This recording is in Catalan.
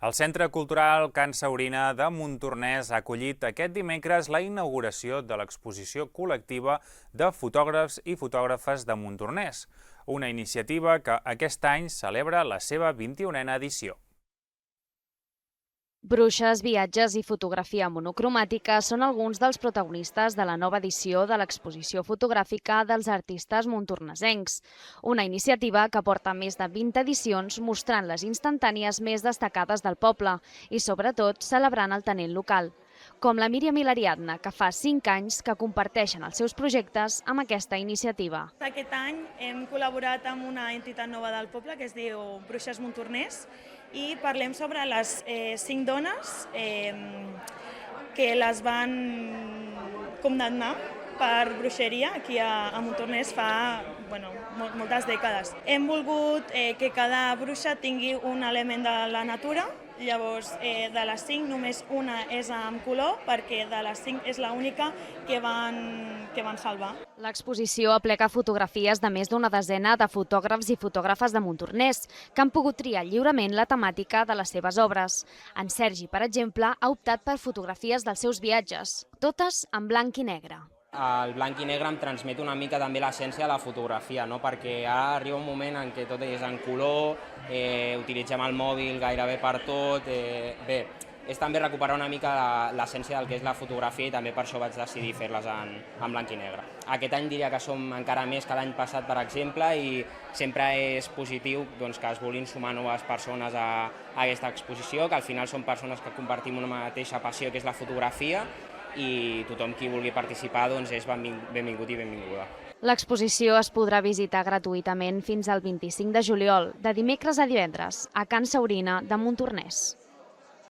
El Centre Cultural Can Saurina de Montornès ha acollit aquest dimecres la inauguració de l'exposició col·lectiva de fotògrafs i fotògrafes de Montornès, una iniciativa que aquest any celebra la seva 21a edició. Bruixes, viatges i fotografia monocromàtica són alguns dels protagonistes de la nova edició de l'exposició fotogràfica dels artistes montornesencs, una iniciativa que porta més de 20 edicions mostrant les instantànies més destacades del poble i, sobretot, celebrant el talent local, com la Míriam i l'Ariadna, que fa 5 anys que comparteixen els seus projectes amb aquesta iniciativa. Aquest any hem col·laborat amb una entitat nova del poble que es diu Bruixes Montornès i parlem sobre les 5 dones que les van condemnar per bruixeria aquí a Montornès fa moltes dècades. Hem volgut que cada bruixa tingui un element de la natura. Llavors, de les 5 només una és amb color, perquè de les 5 és l'única que van salvar. L'exposició aplega fotografies de més d'una desena de fotògrafs i fotògrafes de Montornès, que han pogut triar lliurement la temàtica de les seves obres. En Sergi, per exemple, ha optat per fotografies dels seus viatges, totes en blanc i negre. El blanc i negre em transmet una mica també l'essència de la fotografia, no? Perquè ara arriba un moment en què tot és en color, utilitzem el mòbil gairebé per tot. Bé, és també recuperar una mica l'essència del que és la fotografia i també per això vaig decidir fer-les en blanc i negre. Aquest any diria que som encara més que l'any passat, per exemple, i sempre és positiu doncs, que es vulguin sumar noves persones a aquesta exposició, que al final són persones que compartim una mateixa passió, que és la fotografia, i tothom qui vulgui participar doncs, és benvingut i benvinguda. L'exposició es podrà visitar gratuïtament fins al 25 de juliol, de dimecres a divendres, a Can Saurina de Montornès.